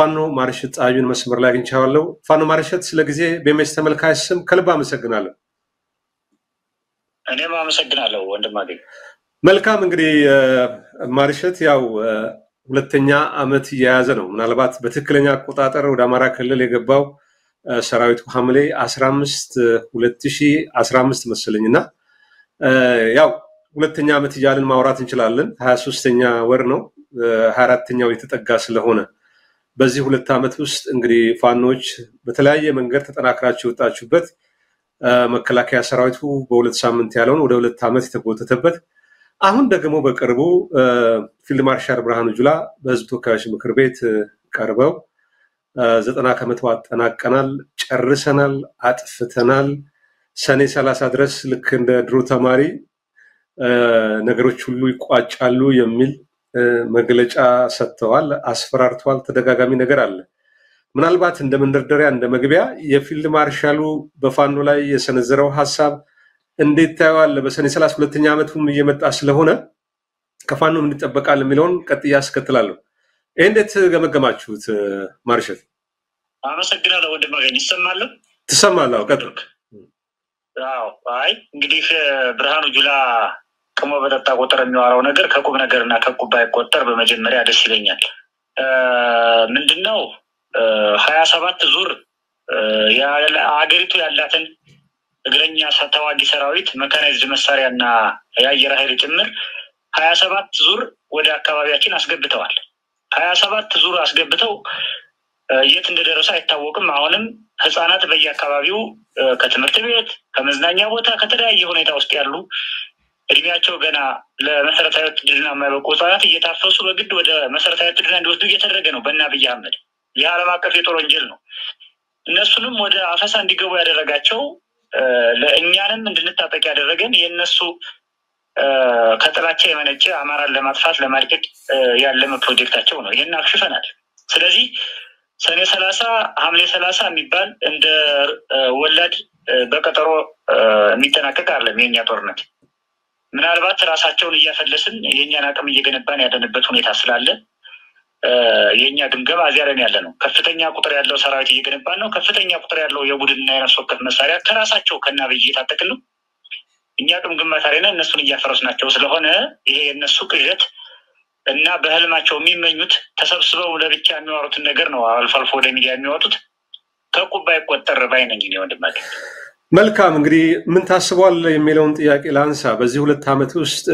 ፋኖ ማርሸት ጻዩን መስመር ላይ አግኝቻለሁ። ፋኖ ማርሸት ስለ ጊዜ በመስ ተመልካች ስም ከልብ አመሰግናለሁ። እኔም አመሰግናለሁ ወንድማገኝ። መልካም እንግዲህ ማርሸት ያው ሁለተኛ አመት እየያዘ ነው። ምናልባት በትክክለኛ አቆጣጠር ወደ አማራ ክልል የገባው ሰራዊቱ ሐምሌ 15 2015 መሰለኝና ያው ሁለተኛ አመት እያልን ማውራት እንችላለን። 23ኛ ወር ነው 24ኛው የተጠጋ ስለሆነ በዚህ ሁለት አመት ውስጥ እንግዲህ ፋኖች በተለያየ መንገድ ተጠናክራችሁ ወጣችሁበት መከላከያ ሰራዊቱ በሁለት ሳምንት ያለውን ወደ ሁለት አመት የተጎተተበት አሁን ደግሞ በቅርቡ ፊልድ ማርሻል ብርሃኑ ጁላ በህዝብ ተወካዮች ምክር ቤት ቀርበው 90 ከመቶ አጠናቀናል፣ ጨርሰናል፣ አጥፍተናል፣ ሰኔ 30 ድረስ ልክ እንደ ድሮ ተማሪ ነገሮች ሁሉ ይቋጫሉ የሚል መግለጫ ሰጥተዋል፣ አስፈራርተዋል። ተደጋጋሚ ነገር አለ። ምናልባት እንደ መንደርደሪያ እንደ መግቢያ የፊልድ ማርሻሉ በፋኖ ላይ የሰነዘረው ሐሳብ እንዴት ታየዋል? በሰኔ 30 ሁለተኛ አመቱም እየመጣ ስለሆነ ከፋኖ ምን ይጠበቃል የሚለውን ቀጥያ አስከትላለሁ። እንዴት ገመገማችሁት ማርሻል? አመሰግናለሁ ወንድማገኝ። ይሰማል? ትሰማለህ? ቀጥል። አዎ፣ አይ እንግዲህ ብርሃኑ ጁላ ቆሞ በጠጣ ቁጥር የሚዋራው ነገር ከቁም ነገርና ከቁባ አይቆጠር በመጀመሪያ ደስ ይለኛል። ምንድነው 27 ዙር አገሪቱ ያላትን እግረኛ ተዋጊ ሰራዊት መካናይዝድ መሳሪያና የአየር ኃይል ጭምር 27 ዙር ወደ አካባቢያችን አስገብተዋል። 27 ዙር አስገብተው የት እንደደረሰ አይታወቅም። አሁንም ህፃናት በየአካባቢው ከትምህርት ቤት ከመዝናኛ ቦታ ከተለያየ ሁኔታ ውስጥ ያሉ እድሜያቸው ገና ለመሰረታዊ ውትድርና የማይበቁ ህፃናት እየታፈሱ በግድ ወደ መሰረታዊ ውትድርና እንዲወስዱ እየተደረገ ነው በእነ አብይ አህመድ። ይህ ዓለም አቀፍ የጦር ወንጀል ነው። እነሱንም ወደ አፈሳ እንዲገቡ ያደረጋቸው ለእኛንም እንድንታጠቅ ያደረገን የእነሱ ከጥላቻ የመነጨ አማራን ለማጥፋት ለማድቀቅ ያለመ ፕሮጀክታቸው ነው። ይሄን አክሽፈናል። ስለዚህ ሰኔ 30 ሐምሌ 30 የሚባል እንደ ወላድ በቀጠሮ የሚጠናቀቅ አይደለም የኛ ጦርነት። ምናልባት ራሳቸውን እያፈለስን የኛን አቅም እየገነባን ያለንበት ሁኔታ ስላለ የኛ ግምገማ እዚያ ላይ ያለ ነው። ከፍተኛ ቁጥር ያለው ሰራዊት እየገነባን ነው። ከፍተኛ ቁጥር ያለው የቡድንና የነፍስ ወከፍ መሳሪያ ከራሳቸው ከናብይ እየታጠቅን ነው። እኛ አቅም ግንባታ ላይ ነን፣ እነሱን እያፈረስናቸው ስለሆነ ይሄ የነሱ ቅዠት እና በህልማቸው የሚመኙት ተሰብስበው ለብቻ የሚዋሩትን ነገር ነው አልፎ አልፎ ወደ ሚዲያ የሚወጡት። ከቁባ አይቆጠር ባይ ነኝ እኔ ወንድማገኝ። መልካም እንግዲህ ምን ታስቧል የሚለውን ጥያቄ ላንሳ። በዚህ ሁለት አመት ውስጥ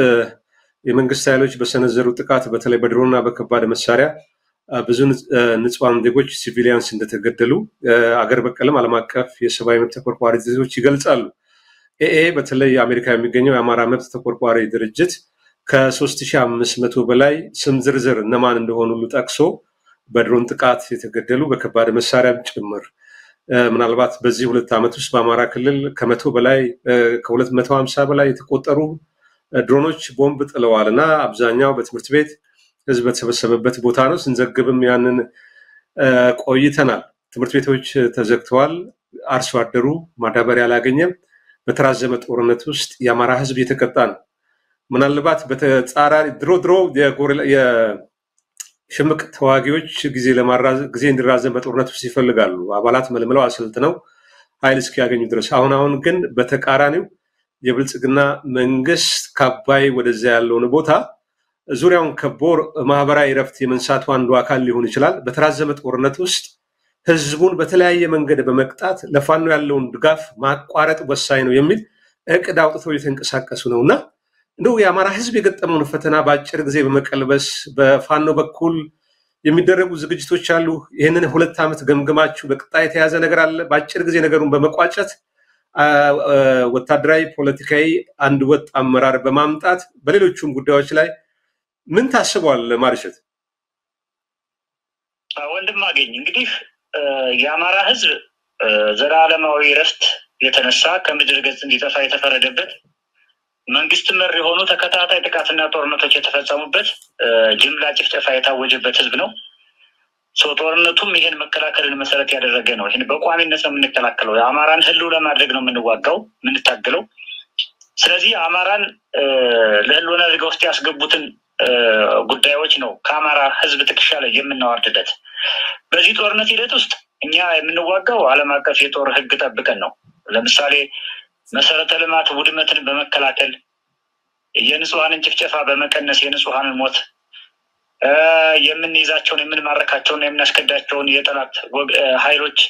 የመንግስት ኃይሎች በሰነዘሩ ጥቃት በተለይ በድሮና በከባድ መሳሪያ ብዙ ንጹሃን ዜጎች ሲቪሊያንስ እንደተገደሉ አገር በቀልም ዓለም አቀፍ የሰብአዊ መብት ተቆርቋሪ ድርጅቶች ይገልጻሉ። ኤኤ በተለይ አሜሪካ የሚገኘው የአማራ መብት ተቆርቋሪ ድርጅት ከ3500 በላይ ስም ዝርዝር እነማን እንደሆኑ ሁሉ ጠቅሶ በድሮን ጥቃት የተገደሉ በከባድ መሳሪያ ጭምር ምናልባት በዚህ ሁለት አመት ውስጥ በአማራ ክልል ከመቶ በላይ ከ250 በላይ የተቆጠሩ ድሮኖች ቦምብ ጥለዋልና አብዛኛው በትምህርት ቤት ህዝብ በተሰበሰበበት ቦታ ነው። ስንዘግብም ያንን ቆይተናል። ትምህርት ቤቶች ተዘግተዋል። አርሶ አደሩ ማዳበሪያ አላገኘም። በተራዘመ ጦርነት ውስጥ የአማራ ህዝብ የተቀጣ ነው። ምናልባት በተጻራሪ ድሮ የሽምቅ ተዋጊዎች ጊዜ እንዲራዘም በጦርነት ውስጥ ይፈልጋሉ። አባላት መልምለው አሰልጥነው ኃይል እስኪያገኙ ድረስ። አሁን ግን በተቃራኒው የብልጽግና መንግስት ከአባይ ወደዚያ ያለውን ቦታ ዙሪያውን ከቦ ማህበራዊ ረፍት የመንሳቱ አንዱ አካል ሊሆን ይችላል። በተራዘመ ጦርነት ውስጥ ህዝቡን በተለያየ መንገድ በመቅጣት ለፋኖ ያለውን ድጋፍ ማቋረጥ ወሳኝ ነው የሚል እቅድ አውጥተው እየተንቀሳቀሱ ነውና እንደው የአማራ ህዝብ የገጠመውን ፈተና በአጭር ጊዜ በመቀልበስ በፋኖ በኩል የሚደረጉ ዝግጅቶች አሉ። ይህንን ሁለት አመት ገምግማችሁ በቀጣይ የተያዘ ነገር አለ? በአጭር ጊዜ ነገሩን በመቋጨት ወታደራዊ ፖለቲካዊ አንድ ወጥ አመራር በማምጣት በሌሎችም ጉዳዮች ላይ ምን ታስቧል ማርሸት? ወንድማገኝ እንግዲህ የአማራ ህዝብ ዘላለማዊ ረፍት የተነሳ ከምድር ገጽ እንዲጠፋ የተፈረደበት መንግስት መር የሆኑ ተከታታይ ጥቃትና ጦርነቶች የተፈጸሙበት ጅምላ ጭፍጨፋ የታወጀበት ህዝብ ነው። ጦርነቱም ይሄን መከላከልን መሰረት ያደረገ ነው። ይሄን በቋሚነት ነው የምንከላከለው። የአማራን ህልው ለማድረግ ነው የምንዋጋው የምንታገለው። ስለዚህ አማራን ለህልውና አደጋ ውስጥ ያስገቡትን ጉዳዮች ነው ከአማራ ህዝብ ትከሻ ላይ የምናወርድለት። በዚህ በዚህ ጦርነት ሂደት ውስጥ እኛ የምንዋጋው ዓለም አቀፍ የጦር ህግ ጠብቀን ነው። ለምሳሌ መሰረተ ልማት ውድመትን በመከላከል የንጹሃንን ጭፍጨፋ በመቀነስ የንጹሃንን ሞት የምንይዛቸውን የምንማረካቸውን የምናስከዳቸውን የጠላት ኃይሎች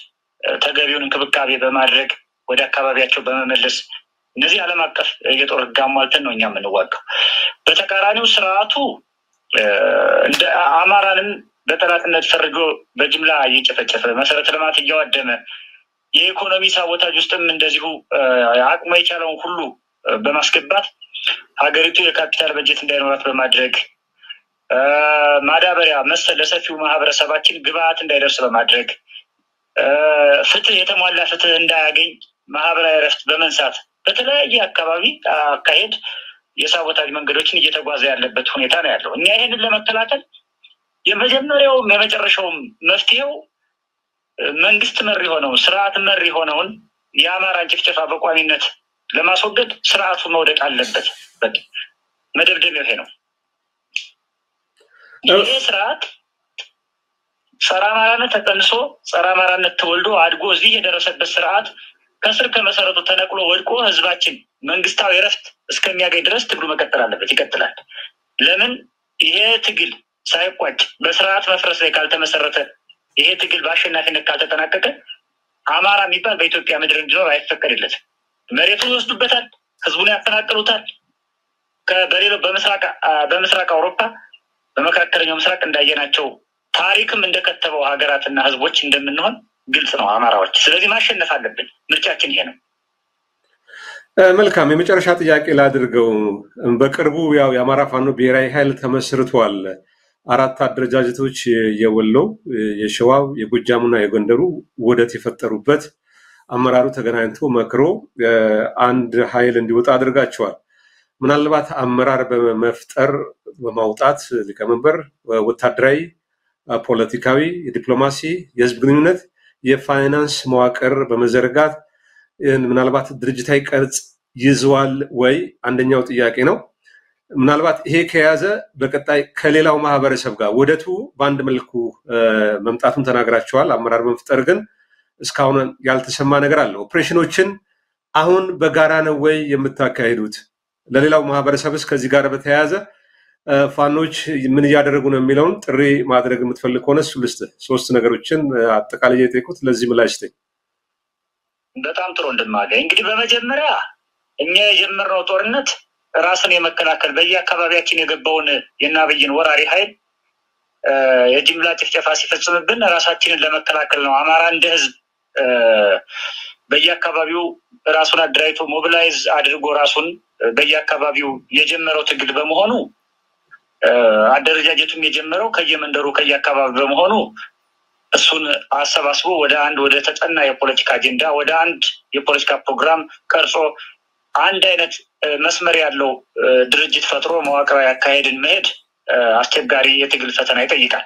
ተገቢውን እንክብካቤ በማድረግ ወደ አካባቢያቸው በመመለስ እነዚህ ዓለም አቀፍ የጦር ህግ አሟልተን ነው እኛ የምንዋጋው። በተቃራኒው ስርዓቱ እንደ አማራንም በጠላትነት ፈርጆ በጅምላ እየጨፈጨፈ መሰረተ ልማት እያወደመ የኢኮኖሚ ሳቦታጅ ውስጥም እንደዚሁ አቅሙ የቻለውን ሁሉ በማስገባት ሀገሪቱ የካፒታል በጀት እንዳይኖራት በማድረግ ማዳበሪያ መሰል ለሰፊው ማህበረሰባችን ግብአት እንዳይደርስ በማድረግ ፍትህ የተሟላ ፍትህ እንዳያገኝ ማህበራዊ ረፍት በመንሳት በተለያየ አካባቢ አካሄድ የሳቦታጅ መንገዶችን እየተጓዘ ያለበት ሁኔታ ነው ያለው። እኛ ይሄንን ለመከላከል የመጀመሪያውም የመጨረሻውም መፍትሄው መንግስት መሪ ሆነው ስርዓት መሪ ሆነውን የአማራን ጭፍጨፋ በቋሚነት ለማስወገድ ስርዓቱ መውደቅ አለበት። መደብደቢያው ይሄ ነው። ይሄ ስርዓት ጸረ አማራነት ተቀንሶ ጸረ አማራነት ተወልዶ አድጎ እዚህ የደረሰበት ስርዓት ከስር ከመሰረቱ ተነቅሎ ወድቆ ህዝባችን መንግስታዊ ረፍት እስከሚያገኝ ድረስ ትግሉ መቀጠል አለበት። ይቀጥላል። ለምን ይሄ ትግል ሳይቋጭ በስርዓት መፍረስ ላይ ካልተመሰረተ ይሄ ትግል በአሸናፊነት ካልተጠናቀቀ አማራ የሚባል በኢትዮጵያ ምድር እንዲኖር አይፈቀድለትም። መሬቱን ይወስዱበታል፣ ህዝቡን ያፈናቅሉታል። በሌላው በምስራቅ አውሮፓ በመካከለኛው ምስራቅ እንዳየናቸው ታሪክም እንደከተበው ሀገራትና ህዝቦች እንደምንሆን ግልጽ ነው አማራዎች። ስለዚህ ማሸነፍ አለብን። ምርጫችን ይሄ ነው። መልካም። የመጨረሻ ጥያቄ ላድርገው። በቅርቡ ያው የአማራ ፋኖ ብሔራዊ ኃይል ተመስርቷል። 4 አደረጃጀቶች የወሎው፣ የሸዋው፣ የጎጃሙና የጎንደሩ ውህደት የፈጠሩበት አመራሩ ተገናኝቶ መክሮ አንድ ኃይል እንዲወጣ አድርጋቸዋል። ምናልባት አመራር በመፍጠር በማውጣት ሊቀመንበር፣ ወታደራዊ፣ ፖለቲካዊ፣ የዲፕሎማሲ፣ የህዝብ ግንኙነት፣ የፋይናንስ መዋቅር በመዘርጋት ምናልባት ድርጅታዊ ቅርጽ ይዘዋል ወይ? አንደኛው ጥያቄ ነው። ምናልባት ይሄ ከያዘ በቀጣይ ከሌላው ማህበረሰብ ጋር ውህደቱ በአንድ መልኩ መምጣቱን ተናግራቸዋል። አመራር መፍጠር ግን እስካሁን ያልተሰማ ነገር አለ። ኦፕሬሽኖችን አሁን በጋራ ነው ወይ የምታካሂዱት? ለሌላው ማህበረሰብስ ከዚህ ጋር በተያያዘ ፋኖች ምን እያደረጉ ነው የሚለውን ጥሪ ማድረግ የምትፈልግ ከሆነ እሱ ልስጥህ። 3 ነገሮችን አጠቃላይ የጠየቁት ለዚህ ምላሽ ስጠኝ። በጣም ጥሩ እንደማገኝ። እንግዲህ በመጀመሪያ እኛ የጀመርነው ጦርነት ራስን የመከላከል በየአካባቢያችን የገባውን የናብይን ወራሪ ኃይል የጅምላ ጭፍጨፋ ሲፈጽምብን ራሳችንን ለመከላከል ነው። አማራ እንደ ህዝብ በየአካባቢው ራሱን አደራጅቶ ሞቢላይዝ አድርጎ ራሱን በየአካባቢው የጀመረው ትግል በመሆኑ አደረጃጀቱም የጀመረው ከየመንደሩ ከየአካባቢ በመሆኑ እሱን አሰባስቦ ወደ ተጠና የፖለቲካ አጀንዳ ወደ አንድ የፖለቲካ ፕሮግራም ቀርጾ አንድ አይነት መስመር ያለው ድርጅት ፈጥሮ መዋቅራዊ አካሄድን መሄድ አስቸጋሪ የትግል ፈተና ይጠይቃል።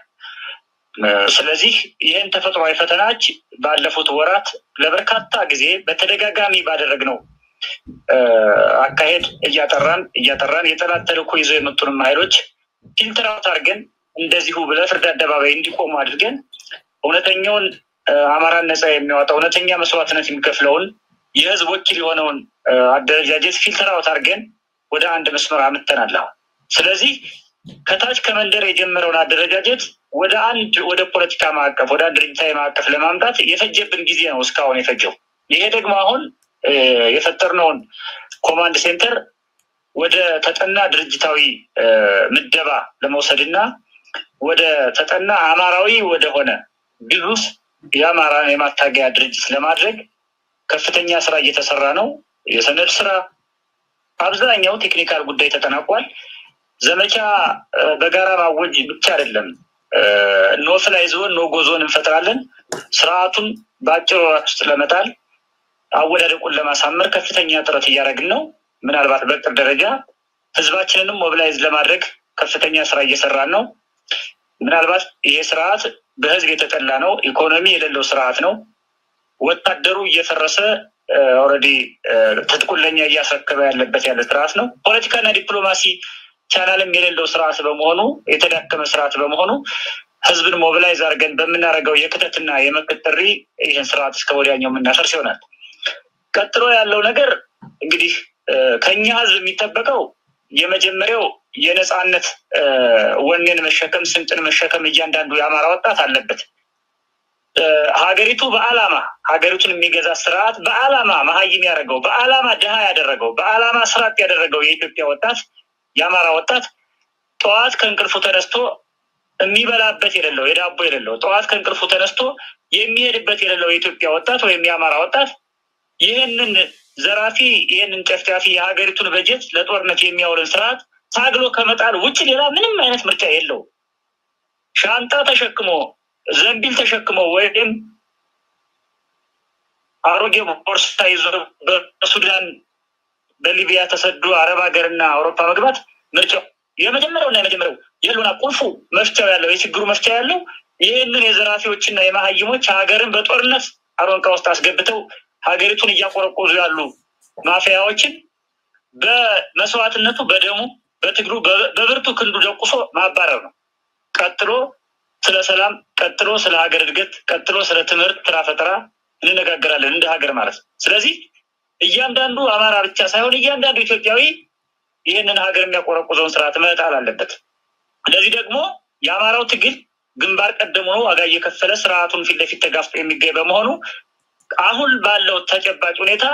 ስለዚህ ይህን ተፈጥሯዊ ፈተናዎች ባለፉት ወራት ለበርካታ ጊዜ በተደጋጋሚ ባደረግነው አካሄድ እያጠራን የጠላት ተልዕኮ ይዘው የመጡንም ኃይሎች ፊልተር አውት አድርገን እንደዚሁ ለፍርድ አደባባይ እንዲቆሙ አድርገን እውነተኛውን አማራን ነፃ የሚያወጣ እውነተኛ መስዋዕትነት የሚከፍለውን የህዝብ ወኪል የሆነውን አደረጃጀት ፊልተር አውት አድርገን ወደ አንድ መስመር አምጥተናል። ስለዚህ ከታች ከመንደር የጀመረውን አደረጃጀት ወደ ፖለቲካ ማዕቀፍ ወደ አንድ ድርጅታዊ ማዕቀፍ ለማምጣት የፈጀብን ጊዜ ነው እስካሁን የፈጀው። ይሄ ደግሞ አሁን የፈጠርነውን ኮማንድ ሴንተር ወደ ተጠና ድርጅታዊ ምደባ ለመውሰድና ወደ ተጠና አማራዊ ወደሆነ ግዙፍ የአማራን የማታገያ ድርጅት ለማድረግ ከፍተኛ ስራ እየተሰራ ነው። የሰነድ ስራ አብዛኛው ቴክኒካል ጉዳይ ተጠናቋል። ዘመቻ በጋራ ማወጅ ብቻ አይደለም። ኖ ፍላይ ዞን ኖ ጎ ዞን እንፈጥራለን። ስርዓቱን በአጭር ወራት ውስጥ ለመጣል አወዳደቁን ለማሳመር ከፍተኛ ጥረት እያደረግን ነው። ምናልባት በቅር ደረጃ ህዝባችንንም ሞቢላይዝ ለማድረግ ከፍተኛ ስራ እየሰራን ነው። ምናልባት ይሄ ስርዓት በህዝብ የተጠላ ነው። ኢኮኖሚ የሌለው ስርዓት ነው። ወታደሩ እየፈረሰ ኦልሬዲ ትጥቁን ለኛ እያስረከበ ያለበት ስርዓት ነው። ፖለቲካና ዲፕሎማሲ ቻናልም የሌለው ስርዓት በመሆኑ የተዳከመ ስርዓት በመሆኑ ህዝብን ሞቢላይዝ አድርገን በመናረጋው የክተትና የመከተሪ ይሄን ስርዓት እስከ ወዲያኛው መናፈርስ ይሆናል። ቀጥሎ ያለው ነገር እንግዲህ ከኛ ህዝብ የሚጠበቀው የመጀመሪያው የነጻነት ወኔን መሸከም ስንጥን መሸከም እያንዳንዱ የአማራ ወጣት አለበት። ሀገሪቱ በአላማ ሀገሪቱን የሚገዛ ስርዓት በአላማ መሀይም ያደረገው በአላማ ደሃ ያደረገው በአላማ ስርዓት ያደረገው የኢትዮጵያ ወጣት የአማራ ወጣት ጠዋት ከእንቅልፉ ተነስቶ የሚበላበት የሌለው የዳቦ የሌለው ጠዋት ከእንቅልፉ ተነስቶ የሚሄድበት የሌለው የኢትዮጵያ ወጣት ወይም የአማራ ወጣት ይህንን ዘራፊ ይህንን ጨፍጫፊ የሀገሪቱን በጀት ለጦርነት የሚያውልን ስርዓት ታግሎ ከመጣል ውጭ ሌላ ምንም አይነት ምርጫ የለው። ሻንጣ ተሸክሞ ዘንቢል ተሸክሞ ወይም አሮጌ ቦርሳ ይዞ በሱዳን በሊቢያ ተሰዶ አረብ ሀገርና አውሮፓ መግባት ምርጫው የመጀመሪያውና የመጀመሪያው የሉና ቁልፉ መፍቻው ያለው የችግሩ መፍቻ ያለው ይህንን የዘራፊዎችና የማህይሞች ሀገርን በጦርነት አሮንቃ ውስጥ አስገብተው ሀገሪቱን እያቆረቆዙ ያሉ ማፊያዎችን በመስዋዕትነቱ በደሙ በትግሉ በብርቱ ክንዱ ደቁሶ ማባረር ነው። ቀጥሎ ስለ ሰላም ቀጥሎ ስለ ሀገር እድገት ቀጥሎ ስለ ትምህርት ስራ ፈጠራ እንነጋገራለን እንደ ሀገር ማለት ነው። ስለዚህ እያንዳንዱ አማራ ብቻ ሳይሆን እያንዳንዱ ኢትዮጵያዊ ይህንን ሀገር የሚያቆረቁዘውን ስርዓት መጣል አለበት። ስለዚህ ደግሞ የአማራው ትግል ግንባር ቀደም ሆኖ ዋጋ እየከፈለ ስርዓቱን ፊት ለፊት ተጋፍጦ የሚገኝ በመሆኑ አሁን ባለው ተጨባጭ ሁኔታ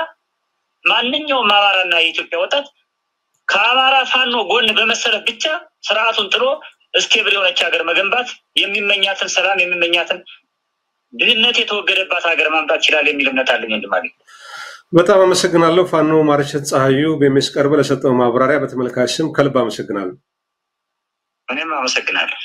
ማንኛውም አማራና የኢትዮጵያ ወጣት ከአማራ ፋኖ ጎን በመሰለፍ ብቻ ስርዓቱን ጥሎ ስቴብል የሆነች ሀገር መገንባት የሚመኛትን ሰላም የሚመኛትን ድህነት የተወገደባት ሀገር ማምጣት ይችላል የሚል እምነት አለኝ። እንደማለት በጣም አመሰግናለሁ። ፋኖ ማርሸት ፀሐዩ በሚስ ቀርበ ለሰጠው ማብራሪያ በተመልካች ስም ከልብ አመሰግናለሁ። እኔም አመሰግናለሁ።